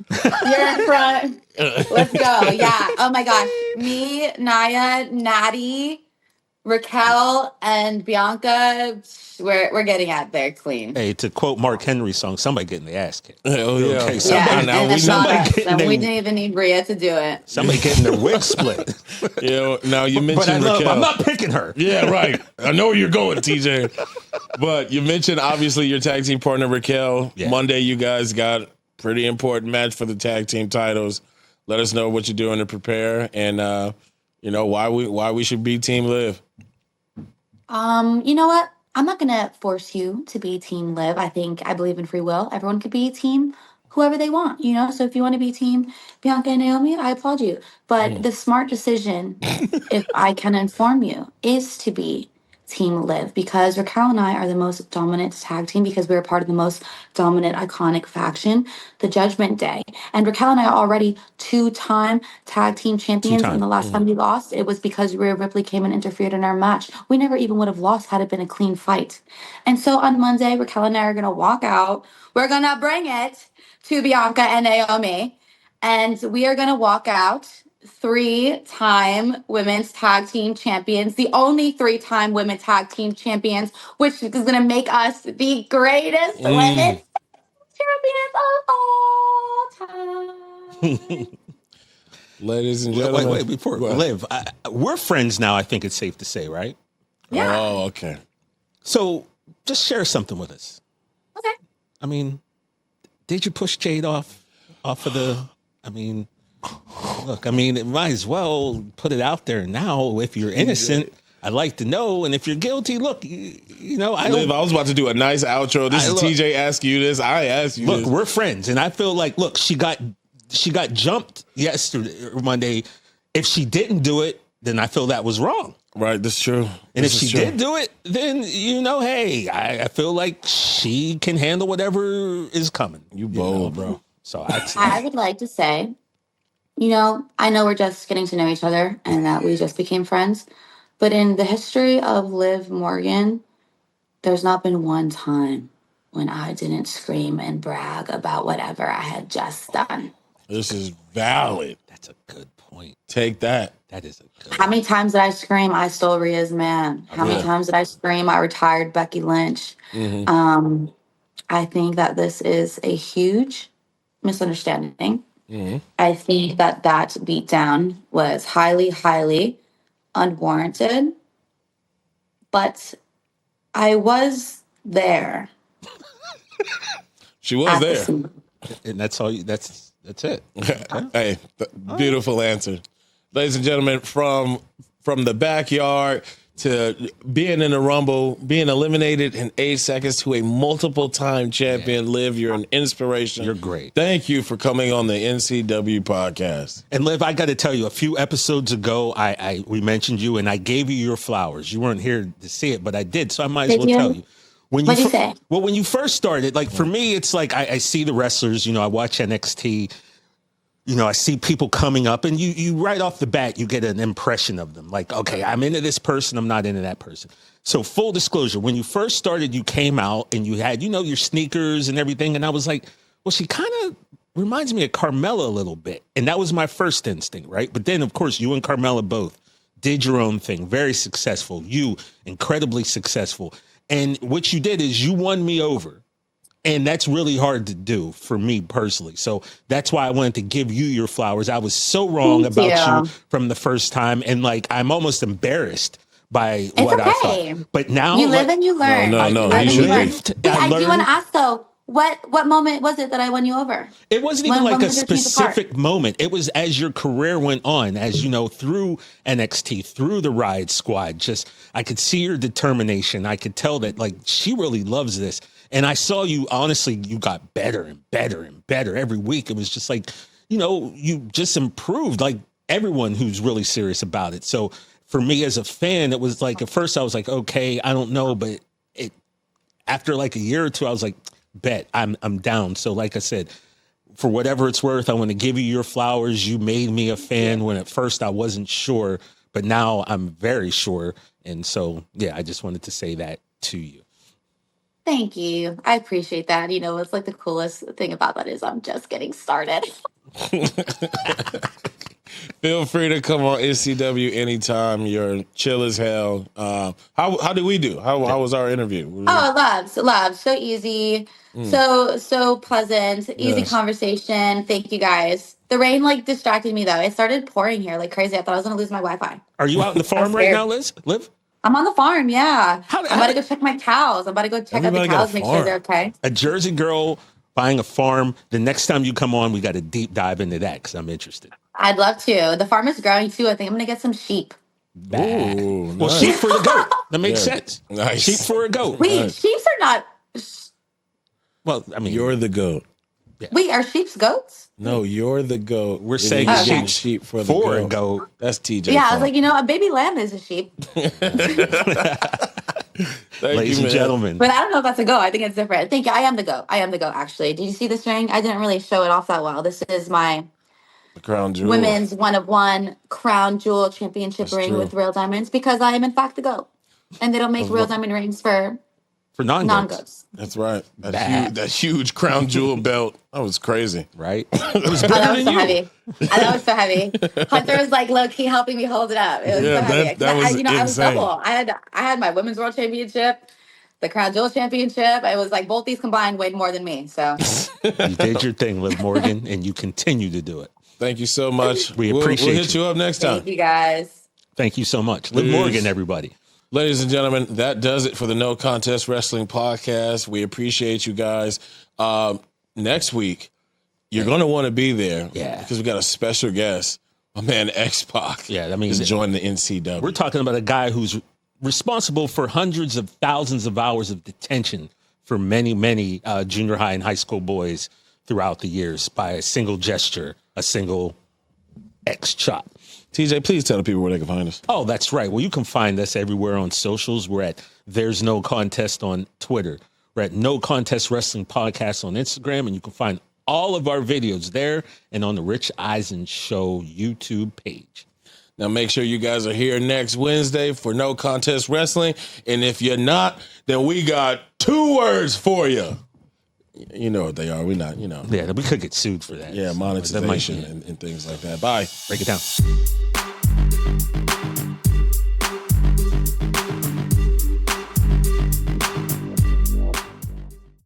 [SPEAKER 3] You're in front. Let's go. Yeah. Oh my gosh. Me, Naya, Natty, Raquel and Bianca, we're getting out there clean.
[SPEAKER 2] Hey, to quote Mark Henry's song, somebody getting the ass kicked.
[SPEAKER 1] Oh yeah.
[SPEAKER 2] Okay,
[SPEAKER 3] Yeah,
[SPEAKER 1] now
[SPEAKER 3] and
[SPEAKER 1] we
[SPEAKER 3] it's
[SPEAKER 1] know.
[SPEAKER 3] not us.
[SPEAKER 2] getting
[SPEAKER 3] And we
[SPEAKER 2] their-
[SPEAKER 3] didn't even need Riott to do it.
[SPEAKER 2] Somebody getting their wig split.
[SPEAKER 1] Yeah. Now you
[SPEAKER 2] But
[SPEAKER 1] mentioned Raquel.
[SPEAKER 2] I'm not picking her.
[SPEAKER 1] Yeah, right. I know where you're going, TJ. But you mentioned obviously your tag team partner Raquel.
[SPEAKER 2] Yeah.
[SPEAKER 1] Monday, you guys got pretty important match for the tag team titles. Let us know what you're doing to prepare, and why we should be Team Liv.
[SPEAKER 3] You know what? I'm not gonna force you to be Team Liv. I believe in free will. Everyone could be team whoever they want, So if you want to be Team Bianca and Naomi, I applaud you. But the smart decision, if I can inform you, is to be Team Liv, because Raquel and I are the most dominant tag team, because we're part of the most dominant iconic faction, the Judgment Day. And Raquel and I are already 2-time tag team champions. And the last time we lost, it was because Rhea Ripley came and interfered in our match. We never even would have lost had it been a clean fight. And so on Monday, Raquel and I are going to walk out. We're going to bring it to Bianca and Naomi. And we are going to walk out 3-time women's tag team champions, the only 3-time women's tag team champions, which is going to make us the greatest women's champions of all time.
[SPEAKER 1] Ladies and gentlemen.
[SPEAKER 2] Wait, before Liv, we're friends now, I think it's safe to say, right?
[SPEAKER 3] Yeah.
[SPEAKER 1] Oh, okay.
[SPEAKER 2] So just share something with us.
[SPEAKER 3] Okay.
[SPEAKER 2] I mean, did you push Jade off of the, look, it might as well put it out there now. If you're innocent, I'd like to know. And if you're guilty, look, I
[SPEAKER 1] Liv, I was about to do a nice outro. This is TJ asking you this. I asked you this.
[SPEAKER 2] Look, we're friends. And I feel like, look, she got jumped yesterday or Monday. If she didn't do it, then I feel that was wrong.
[SPEAKER 1] Right, that's true.
[SPEAKER 2] And if she did do it, then, hey, I feel like she can handle whatever is coming.
[SPEAKER 1] You bold, bro.
[SPEAKER 2] So
[SPEAKER 3] I would like to say, I know we're just getting to know each other and that we just became friends, but in the history of Liv Morgan, there's not been one time when I didn't scream and brag about whatever I had just done.
[SPEAKER 1] This is valid.
[SPEAKER 2] That's a good point.
[SPEAKER 1] Take that.
[SPEAKER 2] That is a good
[SPEAKER 3] How many times did I scream, I stole Rhea's man? How many times did I scream, I retired Becky Lynch? I think that this is a huge misunderstanding. I think that beatdown was highly, highly unwarranted. But I was there.
[SPEAKER 1] She was there.
[SPEAKER 2] And that's all. That's it.
[SPEAKER 1] Hey, beautiful answer. Ladies and gentlemen, from the backyard to being in the Rumble, being eliminated in 8 seconds to a multiple-time champion, Liv, you're an inspiration.
[SPEAKER 2] You're great.
[SPEAKER 1] Thank you for coming on the NCW podcast.
[SPEAKER 2] And Liv, I got to tell you, a few episodes ago, we mentioned you and I gave you your flowers. You weren't here to see it, but I did, so I might as well tell you.
[SPEAKER 3] What'd you say?
[SPEAKER 2] Well, when you first started, like for me, it's like I see the wrestlers, I watch NXT, I see people coming up and you right off the bat, you get an impression of them. Like, okay, I'm into this person, I'm not into that person. So full disclosure, when you first started, you came out and you had, your sneakers and everything. And I was like, well, she kind of reminds me of Carmella a little bit. And that was my first instinct, right? But then, of course, you and Carmella both did your own thing, very successful. You, incredibly successful. And what you did is you won me over. And that's really hard to do for me personally. So that's why I wanted to give you your flowers. I was so wrong about you from the first time. And I'm almost embarrassed by what I thought. But now
[SPEAKER 3] you live and you learn.
[SPEAKER 1] No.
[SPEAKER 3] I do want to ask though, what moment was it that I won you over?
[SPEAKER 2] It wasn't even like a specific moment. It was as your career went on, as through NXT, through the Riott Squad. Just I could see your determination. I could tell that she really loves this. And I saw you, honestly, you got better and better and better every week. It was just you just improved like everyone who's really serious about it. So for me as a fan, it was at first I was like, okay, I don't know. But after a year or two, I was like, bet I'm down. So like I said, for whatever it's worth, I want to give you your flowers. You made me a fan when at first I wasn't sure, but now I'm very sure. And so, yeah, I just wanted to say that to you.
[SPEAKER 3] Thank you. I appreciate that. It's the coolest thing about that is I'm just getting started.
[SPEAKER 1] Feel free to come on NCW anytime. You're chill as hell. How did we do? How was our interview?
[SPEAKER 3] Oh, love. So easy. So pleasant. Easy
[SPEAKER 1] Yes.
[SPEAKER 3] conversation. Thank you guys. The rain like distracted me though. It started pouring here like crazy. I thought I was gonna lose my Wi-Fi.
[SPEAKER 2] Are you out in the farm right now, Liv?
[SPEAKER 3] I'm on the farm, yeah.
[SPEAKER 2] How-
[SPEAKER 3] I'm
[SPEAKER 2] how
[SPEAKER 3] about to
[SPEAKER 2] did-
[SPEAKER 3] go check my cows. I'm about to go check out the
[SPEAKER 1] Everybody got a
[SPEAKER 3] cows, make sure
[SPEAKER 1] farm.
[SPEAKER 3] they're okay.
[SPEAKER 2] A Jersey girl buying a farm. The next time you come on, we got to deep dive into that because I'm interested.
[SPEAKER 3] I'd love to. The farm is growing too. I think I'm gonna get some sheep.
[SPEAKER 1] Ooh,
[SPEAKER 2] Well,
[SPEAKER 1] nice.
[SPEAKER 2] sheep for the goat. That makes
[SPEAKER 1] Yeah.
[SPEAKER 2] sense.
[SPEAKER 1] Nice.
[SPEAKER 2] Sheep for a goat.
[SPEAKER 3] Wait,
[SPEAKER 1] Nice.
[SPEAKER 3] sheeps are not.
[SPEAKER 2] Well, I mean,
[SPEAKER 1] You're the goat.
[SPEAKER 3] Wait, are sheeps goats?
[SPEAKER 1] No, you're the goat.
[SPEAKER 2] We're
[SPEAKER 1] And
[SPEAKER 2] saying
[SPEAKER 1] you
[SPEAKER 3] sheep
[SPEAKER 1] get sheep for the
[SPEAKER 2] for a
[SPEAKER 1] goat.
[SPEAKER 2] goat.
[SPEAKER 1] That's TJ.
[SPEAKER 3] Yeah, I was
[SPEAKER 1] fault.
[SPEAKER 3] like, a baby lamb is a sheep,
[SPEAKER 1] Thank
[SPEAKER 2] Ladies
[SPEAKER 1] you,
[SPEAKER 2] and
[SPEAKER 1] man.
[SPEAKER 2] gentlemen.
[SPEAKER 3] but I don't know if that's a goat. I think it's different. Thank you. I am the goat. Actually, did you see this ring? I didn't really show it off that well. This is my
[SPEAKER 1] The crown jewel.
[SPEAKER 3] women's 1-of-1 crown jewel championship
[SPEAKER 1] That's
[SPEAKER 3] ring
[SPEAKER 1] true.
[SPEAKER 3] with real diamonds because I am in fact the goat, and they don't make real diamond rings for
[SPEAKER 2] For non-goats.
[SPEAKER 3] non-goats.
[SPEAKER 1] That's right. That
[SPEAKER 2] Bad.
[SPEAKER 1] that huge crown jewel belt. That was crazy.
[SPEAKER 2] Right? It was
[SPEAKER 3] Oh,
[SPEAKER 2] bigger
[SPEAKER 3] that was
[SPEAKER 2] than
[SPEAKER 3] so
[SPEAKER 2] you.
[SPEAKER 3] heavy. That was so heavy. Hunter was like low key helping me hold it up. It was
[SPEAKER 1] Yeah,
[SPEAKER 3] so heavy.
[SPEAKER 1] that
[SPEAKER 3] 'Cause
[SPEAKER 1] was
[SPEAKER 3] I was
[SPEAKER 1] insane.
[SPEAKER 3] double. I had my women's world championship, the crown jewel championship. It was like both these combined weighed more than me. So
[SPEAKER 2] You did your thing, Liv Morgan, and you continue to do it.
[SPEAKER 1] Thank you so much.
[SPEAKER 2] We
[SPEAKER 1] We'll
[SPEAKER 2] appreciate
[SPEAKER 1] hit
[SPEAKER 2] you.
[SPEAKER 1] you up next time.
[SPEAKER 3] thank you guys.
[SPEAKER 2] Thank you so much. Liv
[SPEAKER 1] Peace.
[SPEAKER 2] Morgan, everybody.
[SPEAKER 1] Ladies and gentlemen, that does it for the No Contest Wrestling Podcast. We appreciate you guys. Next week, you're going to want to be there.
[SPEAKER 2] Yeah.
[SPEAKER 1] Because we got a special guest. My man X-Pac.
[SPEAKER 2] Yeah, that means
[SPEAKER 1] is joining the NCW.
[SPEAKER 2] we're talking about a guy who's responsible for hundreds of thousands of hours of detention for many, many junior high and high school boys throughout the years by a single gesture, a single X chop.
[SPEAKER 1] TJ, please tell the people where they can find us.
[SPEAKER 2] Oh, that's right. Well, you can find us everywhere on socials. We're at There's No Contest on Twitter. We're at No Contest Wrestling Podcast on Instagram, and you can find all of our videos there and on the Rich Eisen Show YouTube page.
[SPEAKER 1] Now, make sure you guys are here next Wednesday for No Contest Wrestling. And if you're not, then we got 2 words for you. You know what they are. We're not,
[SPEAKER 2] Yeah, we could get sued for that.
[SPEAKER 1] Yeah,
[SPEAKER 2] That might
[SPEAKER 1] monetization
[SPEAKER 2] be it.
[SPEAKER 1] and things like that. Bye.
[SPEAKER 2] Break it down.